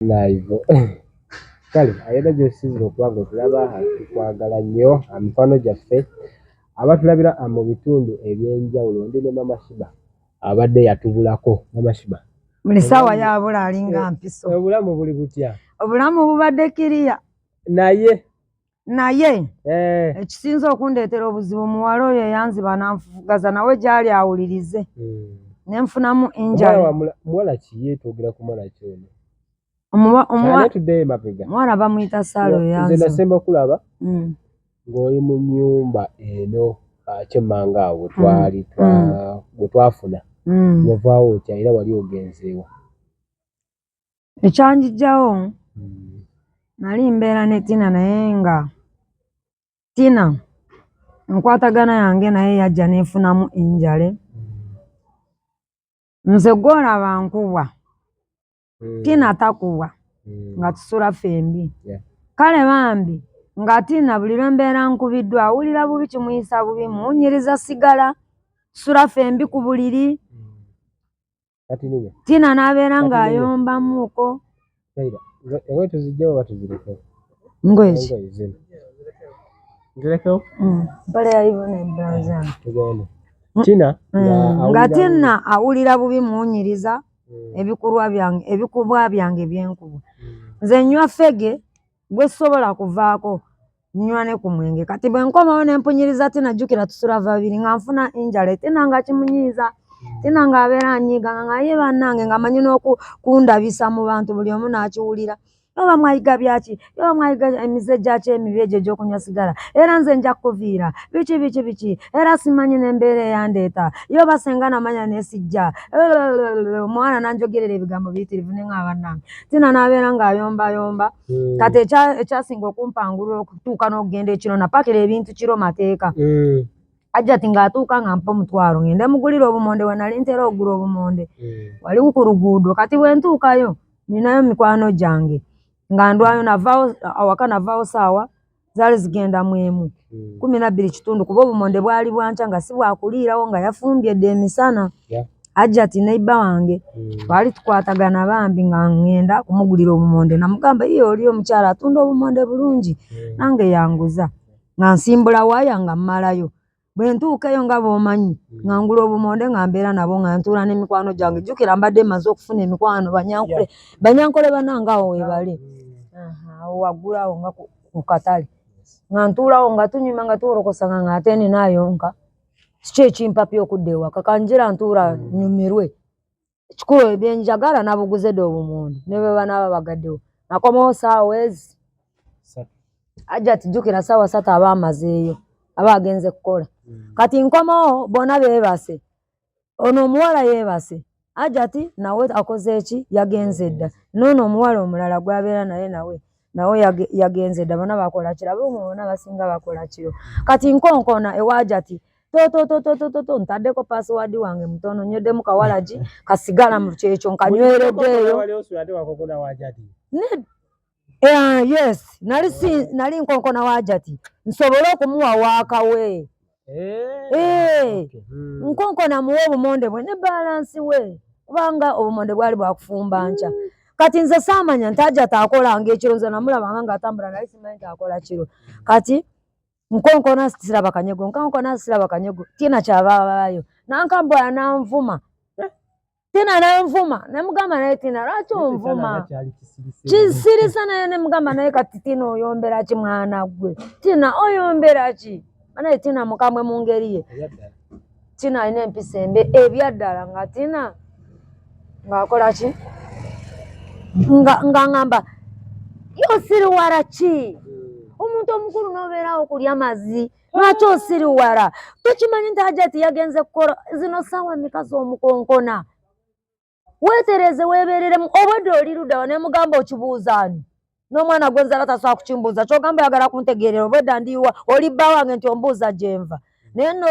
live kale ayenda gy'osinzira okuba ng'otulaba tukwagala nnyo mikwano gyaffe abatulabira mu bitundu eby'enjawulo ndi ne Mama Shiba abadde yatubulako. Mama Shiba buli ssaawa yaabula alinga mpiso. Obulamu buli butya? Obulamu bubadde kiriya naye ekisinza okundeetera obuzibu muwala oyo eyanziba nanfugaza nawe gy'ali awulirize nenfunamu injala. Muwala ki yeetwogera ku muwala ki ono? Tuddeyo mabega. Mwana bamuyita Saalo yanze. Nze nasemba kulaba ng'oli mu nnyumba eno kyemmanga awo twali bwe twafuna wavaawo otya era wali ogenzeewa? Ekyanjijjawo nali mbeera ne Tina naye nga Tina enkwatagana yange naye yajja neefunamu enjale. Nze gw'olaba nkubwa Tina takubwa nga tusula fembi. Kale bambi nga Tina buli lwe mbeera nkubiddwa awulira bubi kimuyisa bubi muwunyiriza sigala tusula fembi ku buliri. Tina n'abeera ng'ayombamuuko. Engoye tuzigyewo oba tuzireke? Ngoye ki? Nzirekewo? Mpale ya Ivo ne bbulaza. Tina nga Tina awulira bubi muwunyiriza ebikubwa byange byenkuba. Nze nnywa fege gwe sobola kuvaako nnywa ne ku mwenge. Kati bwe nkomawo ne mpunyiriza Tina jjukira tusula babiri nga nfuna enjala Tina nga kimunyiiza. Tina ng'abeera anyiiganga nga ye bannange ng'amanyi n'okundabisa mu bantu buli omu n'akiwulira. Oba mwayiga byaki? Oba mwayiga emize gyaki emibi egyo egy'okunywa sigala? Era nze nja kuviira biki? Era simanyi n'embeera eyandeeta. Yo basenga namanya neesijja. Omwana nanjogerera ebigambo biyitirivu ne nga bannange. Tina n'abeera ng'ayombayomba. Kati ekyasinga okumpangulula okutuuka n'okugenda ekiro napakira ebintu kiro mateeka. Ajjati ng'atuuka nga mpa omutwalo ngende mugulira obumonde we nali ntera okugula obumonde wali ku luguudo. Kati bwe ntuukayo ninayo mikwano gyange nga ndwayo awaka navaawo saawa zaali zigenda mu emu 12 kuba obumonde bwali bwanca nga si bwakuliirawo nga yafumbyedde emisana. Ajjati neiba wange twali tukwatagana bambi nga ngenda kumugulira obumonde namugamba ye oli omukyala atunda obumonde bulungi nange yanguza nga nsimbula waaya nga mmalayo. Bwe ntuukeyo nga bw'omanyi nga ngula obumonde nga mbeera nabo nga ntuula n'emikwano gyange. Jjukira mbadde maze okufuna emikwano banyankole bannange awo weebale awo waggulawo nga ku katale nga ntuulawo nga tunyuma nga tuwolokosanga nga ate ninaayonka. Kiki ekimpapya okudda ewaka kanjira ntuula nyumirwe ekikulu ebyenjagala nabuguze dde obumonde ne bwe banaaba bagaddewo nakomawo saawa ezi Ajjati jjukira saawa 3 aba amazeeyo aba agenze kukola. Kati nkomawo bonna beebase ono omuwala yeebase Ajjati nawe akoze eki yagenze dda noono omuwala omulala gwabeera nawe yagenze dda bonna bakola kirabo bonna basinga bakola kiro. Kati nkonkona ewa Ajjati to ntaddeko password wange mutono nyoddemu kawalagi kasigala mu kyekyo nkanywereddeeyo. Yes nali nkonkona wa Ajjati nsobole okumuwa waakawe. Nkonkona muwe obumonde bwe ne balansi we kubanga obumonde bwali bwakufumba nca. Kati nze saamanya nti Ajjati akolanga ekiro nze namulabanga ng'atambula naye simanyi nti akola kiro. Kati nkonkona siraba kanyego Tina kyabaayo nankambula nanvuma. Tina nanvuma nemugamba naye Tina lwaki onvuma? Kisirisa naye nemugamba naye kati Tina oyombera ki mwana gwe? Tina oyombera ki? Naye Tina mukambwe mu ngeri ye. Tina alina empisa embi ebyaddala nga Tina ng'akola ki? Nga ngamba yosiriwala ki? Omuntu omukulu n'obeerawo okulya mazzi lwaki osiriwala? Tokimanyi nti Ajjati yagenze kukola zino ssaawa mmeka z'omukonkona? Weetereze weebeereremu obwedde oli luddawa ne mugamba okibuuza ani? N'omwana gwe nzaala tasobola kukimbuuza kyogamba oyagala kuntegeerera obwedda ndiwa oli bba wange nti ombuuza gye nva. Naye nno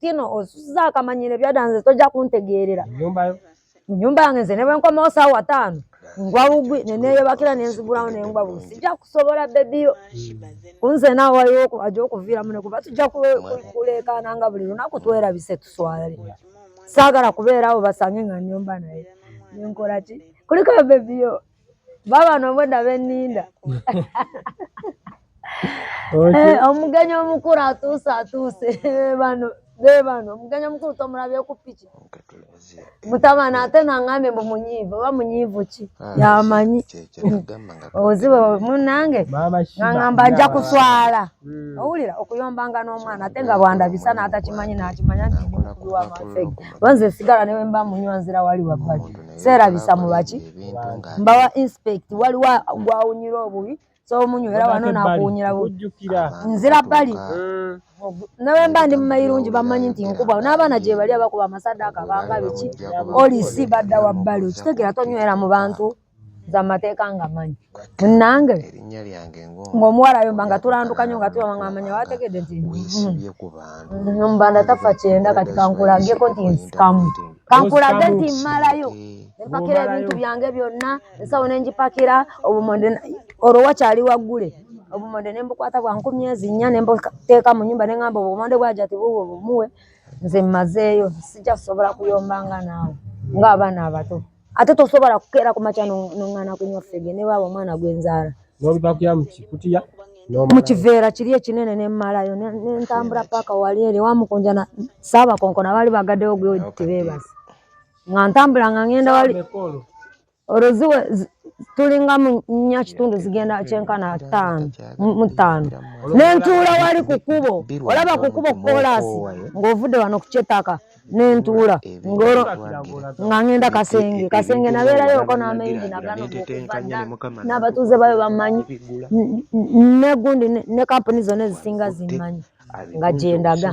kino osusiza akamanyiro ebyadda nze tojja kuntegeerera. Ennyumba yange nze ne bwe nkomawo saawa 5 ngwa bugwi ne neeyebakira ne nzigulawo ne ngwa bugwi sijja kusobola bebiyo. Kunze naawe waliwo ajja okuviiramu ne kuba tujja kuleekaana nga buli lunaku twerabise tuswale. Saagala kubeerawo basange nga nnyumba naye. Nenkola ki? Kuliko bebiyo baba nobwedda benninda omugenyi omukulu atuuse bano omugenyi omukulu tomulabye ku piki mutabani ate naŋŋambye mbu munyiivu oba munyiivu ki yamanyi obuzibu munnange naŋŋamba ajja kuswala owulira okuyombanga n'omwana ate nga bwandabisa n'atakimanyi n'akimanya nti ndimukubiwa mafege bonze sigala ne wemba munywa nzira wali wabbali seerabisa mu baki mbawa inspect waliwo gwawunyira obubi so omunywera wano nakuwunyira nzira bbali nawemba ndi mumayirungi bamanyi nti nkuba n'abaana gye bali abakuba amasaddaaka banga biki olisi badda wabbali okitegera tonywera mu bantu zamateeka nga manyi munnange ng'omuwala ayomba nga tulanduka nnyo nga tuyamanya wategedde nti ombanda tafa kyenda kati kankulageko nti nsikamu kankulage nti mmalayo empakira ebintu byange byonna ensawo nengipakira obumonde olwo wakyali waggule obumonde nembukwata bwa 4 nembuteeka mu nnyumba neŋŋamba obumonde bwaja tibubwo bumuwe nze mmazeeyo sijja kusobola kuyombanga naawe ng'abaana abato ate tosobola kukeera ku makya noŋŋana kunywa ffege ne baaba omwana gwenzaala mu kiveera kiri ekinene nemmalayo nentambula paaka wali eri wamukunja saabakonkona baali bagaddewo gwe tebeebase nga ntambula nga ngenda wali oluziwe tulinga mu 4 zigenda kyenkana 5 nentuula wali ku kkubo olaba ku kkubo koolaasi ng'ovudde wano ku kyetaka nentuula nga ngenda kasenge nabeerayoko n'amayingi nagano n'abatuuze bayo bamanyi negundi ne kampuni zonna ezisinga zimmanyi nga gyendaga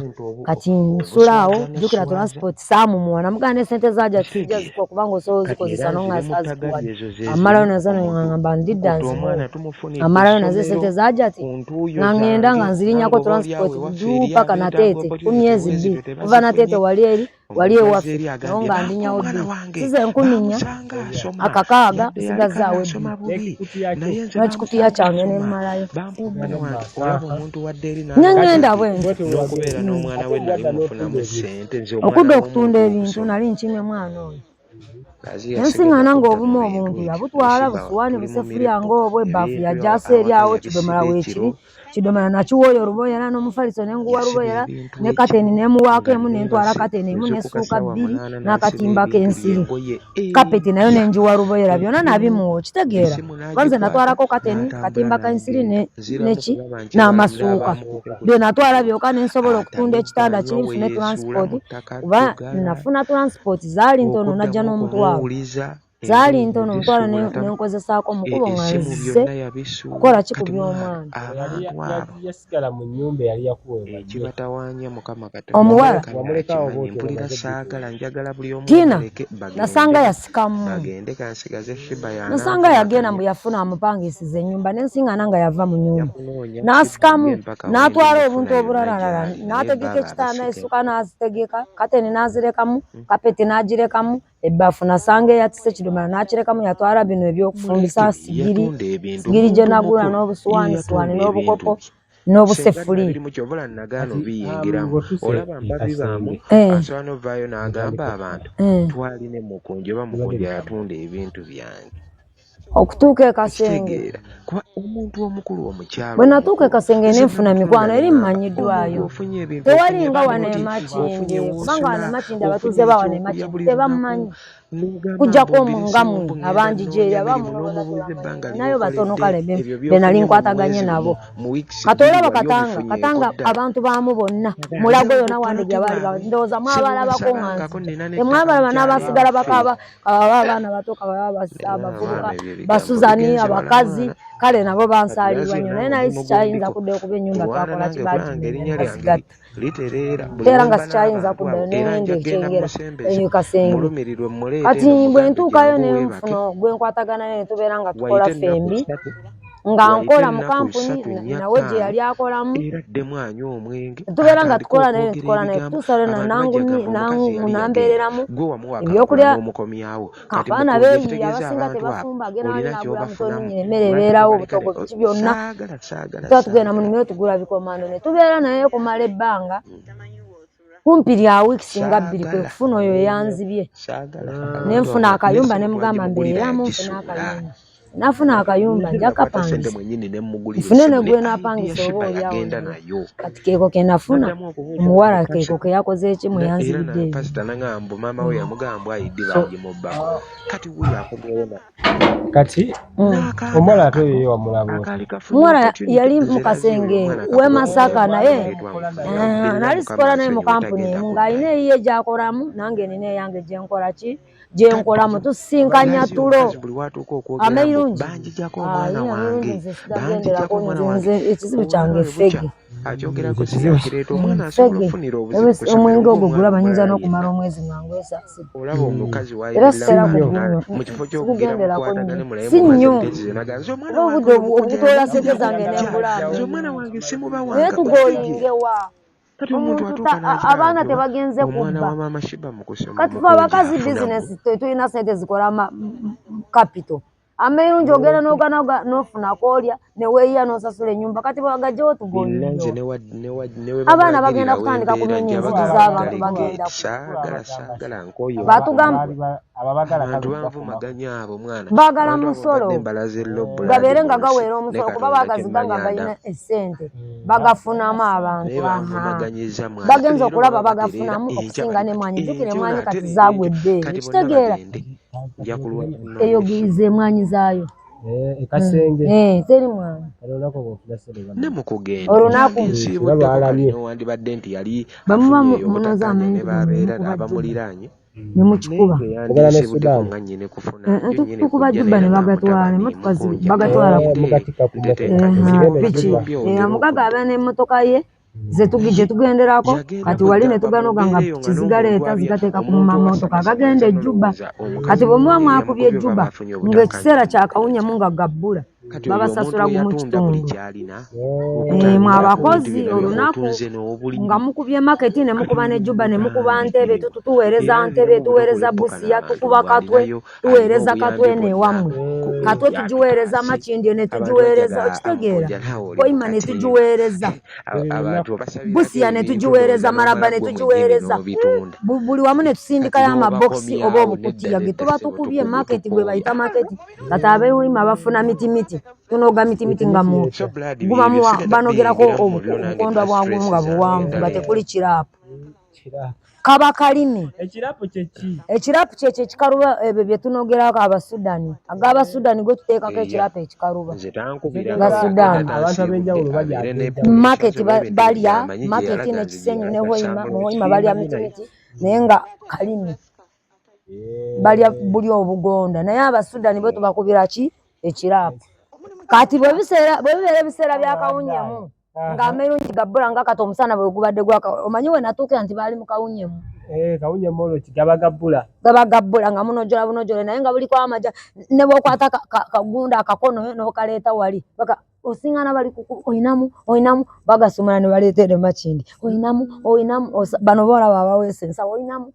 kati nsulaawo jjukira transport saamumuwa namugaa n'esente zaja tijja zikuwa kubanga osobola ozikozesa nongasazikuwadde amalayo nazo neŋŋamba ndidda nzimuwa amalayo nazo esente zaja ti nga ŋŋenda nga nzirinyako transport duu paka nateete ku myezi 2 kuva nateete wali ewaffe nawo nga ndinyawo ddu size 14 akakaaga sigazaawo n'ekikutiya kyange nemmalayo neŋŋenda bwe okudda okutunda ebintu nali nkimye mwana oyo ensiŋŋana ng'obumu obuntu yabutwala busuwaani busefulya ng'obwo ebbaafu yajjaasa eri awo kidomola weekiri kidomola nakiwooyo oluboyera n'omufaliso nenguwa luboyera ne kateni nemuwaako emu nentwala kateni emu nesuuka 2 n'akatimba k'ensiri kapeti nayo nenjiwa luboyera byonna nabimuwa okitegeera banze natwalako kateni katimba k'ensiri neki n'amasuuka bye natwala byokka nensobola okutunda ekitanda kiri nfune transport kuba nafuna transport zaali ntono najja n'omutwalo zaali ntono omutwalo nenkozesaako omukubo nga nzise kukola ki ku by'omwana yasigala mu nnyumba yali yakuweebwa omuwala tina nasanga yasikamu nasanga yagenda mbu yafuna amupangisiza ennyumba nensiŋŋana nga yava mu nnyumba n'asikamu n'atwala obuntu obulalalala n'ategeka ekitanda essuka n'azitegeka kateni n'azirekamu kapeti n'agirekamu ebbaafu nasanga eyatise ekidomola n'akirekamu yatwala bino ebyokufumbisa sigiri gye nagula n'obusuwaanisuwaani n'obukopo n'obusefuli okutuuka ekasenge bwe natuuka ekasenge nenfuna mikwano eri mmanyiddwayo tewalinga wano emakindi kubanga wano emakindi abatuuze ba wano emakindi tebammanyi kujjako ngammwe abanjijeri abamunayo batono kale be nali nkwataganye nabo kati olaba katanga abantu baamu bonna mulago yona wandi gye baali ndowooza mwabalabako nga nsi temwabalaba n'abasigala bakaaba ababa abaana bato kababa abavubuka basuzani abakazi kale nabo bansaalirwa nnyo naye nali sikyayinza kuddayo kuba ennyumba twakola kibaatigatta era nga sikyayinza kuddayo nengenda ekyengera eyo kasenge kati bwe ntuukayo nenfuna gwenkwatagana naye tubeera nga tukola fembi nga nkola mu kampuni nawe gye yali akolamu tubeera nga tukola naye tutuusa lwena nambeereramu ebyokulya abaana beeyiya abasinga tebafumba agenda wali nagula mutono nyina emmere ebeerawo obutogo biki byonna tuba tugenda mu nimiro tugula bikomando ne tubeera naye kumala ebbanga kumpi lya wiikisi nga 2 kwe kufuna oyo eyanzibye nenfuna akayumba nemugamba mbeeramu nfuna akayumba nafuna akayumba nja kapangisa nfune ne gwe napangisa oba olyawo kati keeko ke nafuna omuwala keeko ke yakoze ekimu yanzibidde kati omuwala ate oyo wamulaba muwala yali mu kasenge we Masaka naye nali sikola naye mu kampuni emu ng'alina eyiye gy'akolamu nange nina eyange gyenkolamu tusisinkanya tulo ameirungi nze sigagenderako nze ekizibu kyange ffege omwenge ogwo gulaba nyinza n'okumala omwezi nga ngwesaasira era sikugenderako si nnyo oba obudde obutoola sente zange nembulamu naye tugoyingewa abaana tebagenze kubba kati fe abakazi bizinesi tetulina sente zikola kapito ameirungi ogenda n'ogana n'ofuna koolya neweeyiya n'osasula ennyumba kati bagajjewo tugoyingewa abaana bagenda kutandika kumenya enzigi z'abantu bagenda batugamba baagala musolo gabeere nga gaweera omusolo kuba bagaziga nga galina essente bagafunamu abantu bagenza okulaba bagafunamu okusinga n'emwanyi jjukira emwanyi kati zaagwedde ekitegeera eyo gize emwanyi zaayo ekasenge teri mwana olunaku bamuba munoza amenyi nemukikuba tukuba Juba ne bagatwala emotoka bagatwala piki omugaga abeera n'emmotoka ye gye tugenderako kati wali ne tuganoga nga piki zigaleeta zigateeka ku mamotoka agagenda e Juba kati bwe muba mwakubye Juba ng'ekiseera kyakawunyemu nga gabbula babasasula gumu kitundu mwabakozi olunaku nga mukubye maketi ne mukuba ne Juba ne mukuba Ntebe tuweereza Ntebe tuweereza Busia tukuba Katwe tuweereza Katwe newammwe Katwe tugiweereza Makindye ne tugiweereza okitegeera Koima ne tugiweereza Busia ne tugiweereza Maraba ne tugiweereza buli wamu ne tusindikayo amabokisi oba obukutiya ge tuba tukubye maketi gwe bayita maketi kati abeewima bafuna mitimiti tunoga mitimiti nga gubamu banogerako obukondwa bwagumu nga buwanvu nga tekuli kiraapu kaba kalimi ekiraapu kyekyo ekikaluba ebyo bye tunogerako Abasudani ag'Abasudani gwe tuteekako ekiraapu ekikaluba ga Sudani maketi balya maketi n'ekisenyu ne Hoima balya mitimiti naye nga kalimi balya buli obugonda naye Abasudani bwe tubakubira ki ekiraapu kati bwe bibeera ebiseera byakawunyemu ng'ameirungi gabbula nga kati omusana bwe gubadde omanyi we natuukira nti baali mu kawunyemu kawunyemu olwo gaba gabbula nga munojola bunojole naye nga buliko amaja ne bw'okwata kagunda akakono n'okaleeta wali osiŋŋaana bali oyinamu bagasumula ne baleeta eno Makindye oyinamu bano boolaba abaweesa ensawo oyinamu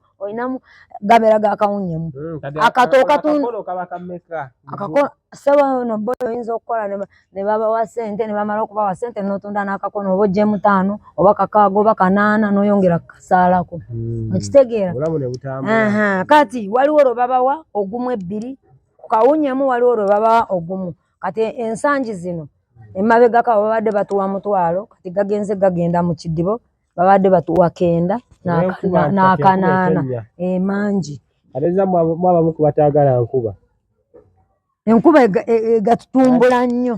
gabeera gakawunyemu akakono sebo no boyo oyinza okukola ne babawa ssente ne bamala okubawa ssente n'otunda n'akakono oba oggyemu 5 oba 6 oba 8 n'oyongera kasaalako okitegeera kati waliwo lwe babawa ogumu 2 ku kawunyemu waliwo lwe babawa ogumu kati ensangi zino emabegako babadde batuwa 1,000 kati gagenda mu kidibo babadde batuwa 9 n'akanaana mangi ateza mwabamu kubataagala nkuba enkuba egatutumbula nnyo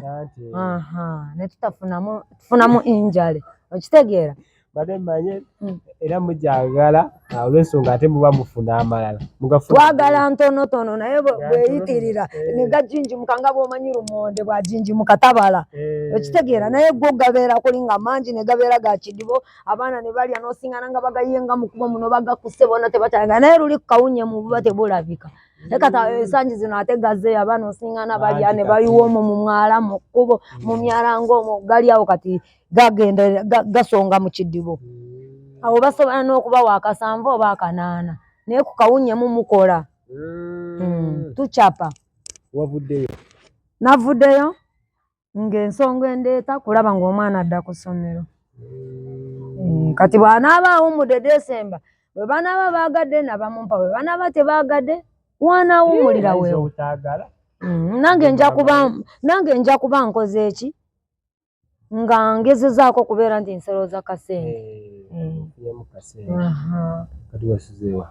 ne tufunamu injale okitegeera badde manye era mujagala olw'ensonga ate muba mufuna amalala twagala ntonotono naye bweyitirira ne gajinjimuka nga bw'omanyi lumonde bwajinjimuka tabala okitegeera naye go gabeera kulinga mangi ne gabeera ga kidibo abaana ne balya n'osiŋŋaana nga bagayenga mu kubo muno bagakuse bona tebakyanga naye luli ku kawunyemu buba tebulabika ekata ensangi zino ate gazeeyo abaana osiŋŋaana balya ne bayiwa omwo mu mwala mu kkubo mu myala ng'omwo gali awo kati gagenda gasonga mu kidibo awo basobola n'okubawa 7 oba 8 naye ku kawunyemu mukola tucapa navuddeyo ng'ensonga endeeta kulaba ng'omwana adda ku ssomero kati bw'anaaba awummudde Desemba bwe banaaba baagadde nabamumpa bwe banaaba tebaagadde wanawummulira weewo nange nja kuba nkoze eki nga ngezezaako kubeera nti nserooza kasente. Kati wasizeewa?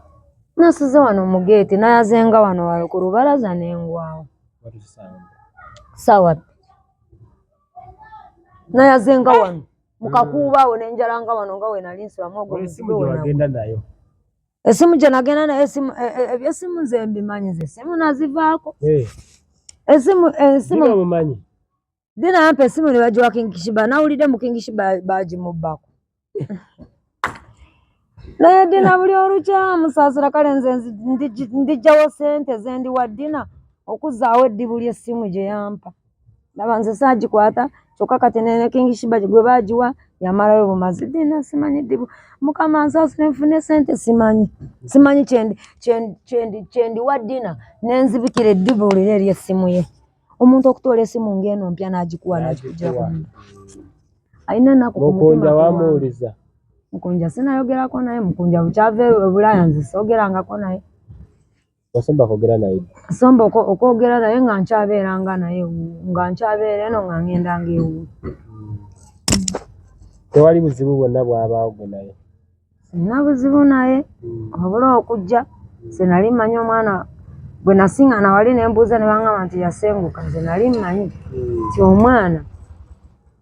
Nasize wano mu geeti nayazenga wano ku lubalaza n'engwawo. Sawa nayazenga wano mukakuubaawo nenjala nga wano nga we nali nsulamu ogwo muzigo wagenda nayo. Esimu gye nagenda nayo ebyesimu nze mbimanyi ze esimu nazivaako. Esimu mumanyi Dina yampa esimu ne bagiwa King Kishiba nawulidde mu King Kishiba bagimubbako. Naye Dina buli olukya musaasira kale nze ndijjawo ssente ze ndiwa Dina okuzzaawo eddibu ly'essimu gye yampa. Laba nze saagikwata kyokka kati ne King Kishiba gwe baagiwa yamalayo bumazi. Dina simanyi ddibu Mukama nsaasire nfune ssente simanyi kyendiwa Dina nenzibikira eddibu liri ery'essimu ye. Omuntu okutoola essimu ng'eno mpya n'agikuwa n'agikugyako. Alina ennaku ku mutima. Mukunja wamuwuliza? Mukunja sinayogerako naye. Mukunja bukyava e Bulaaya nze soogerangako naye. Osomba kwogera naye? Somba okwogera naye nga nkyabeeranga naye nga nkyabeera eno nga ng'endanga ewu. Tewali buzibu bwonna bwabaawo gwe naye? Sina buzibu naye wabula okujja sinali mmanyi omwana bwe nasiŋŋaana wali ne mbuuza ne baŋŋamba nti yasenguka nze nali mmanyi nti omwana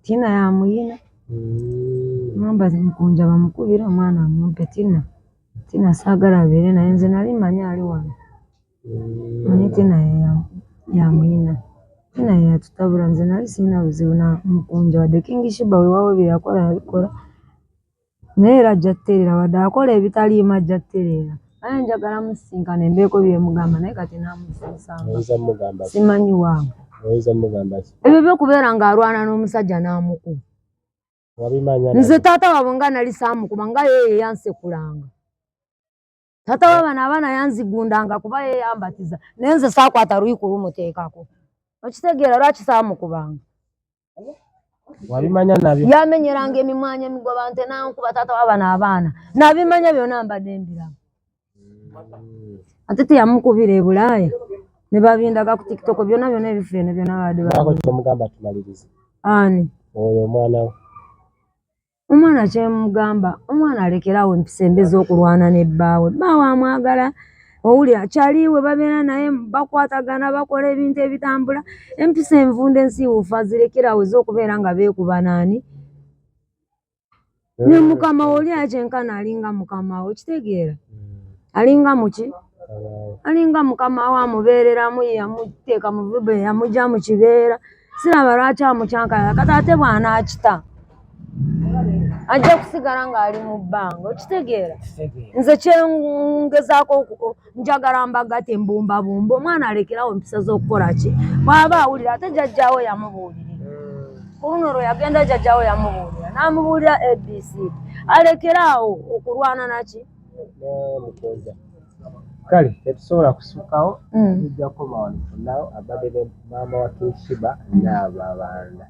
Tina yamuyina. Ŋŋamba Mukunja bamukubire omwana amumpe Tina saagala abeere naye nze nali mmanyi ali wano. Manyi Tina yamuyina. Tina yatutabula nze nali sirina buzibu na Mukunja wadde King Kishiba weewaawo bye yakola yabikola. Naye era ajja ttereera wadde akola ebitaliimu ajja ttereera. Naye njagala musisinkana mbeeko bye mugamba naye kati namusanga. Simanyi wange. Ebyo by'okubeera ng'alwana n'omusajja n'amukuba. Nze taata waabwe nga nali saamukuba nga ye yansekulanga. Taata wa bano abaana yanzigundanga kuba ye yambatiza naye nze saakwata luyiku lumuteekako. Okitegeera lwaki saamukubanga? Wabimanya nabyo? Yamenyeranga emimwanya emigoba nte nankuba taata wa bano abaana. Nabimanya byonna mbadde mbiraba. Ate teyamukubira e Bulaaya ne babindaga ku TikTok byonna ebifeeno byonna babadde babikola. Kyomugamba tumalirize. Ani? Oyo omwana we. Omwana kyemugamba omwana alekerawo empisa embi z'okulwana ne bbaawe. Bbaawe amwagala owulira kyaliwe babeera naye bakwatagana bakola ebintu ebitambula. Empisa envunde ensiiwuufu azirekerawo ez'okubeera nga beekuba naani. Ne mukama we oli akyenkana alinga mukama we okitegeera? Alinga muki? Alinga mukama we amubeereramu yamuteeka mu vibe yamugya mu kibeera. Siraba lwaki amukyankala kati ate bw'anaakita ajja kusigala ng'ali mu bbanga okitegeera? Nze kyengezaako njagala mbagate mbumbabumba omwana alekerawo empisa z'okukola ki? Bw'aba awulira ate jjajjaawe yamubuulirira. Ku luno lwe yagenda jjajjaawe yamubuulira n'amubuulira ABC. Alekeraawo okulwana naki? Mukunja. Kale tetusobola kusukkawo tujja kukoma wano fonna abadde ne maama wa King Kishiba n'ababanda.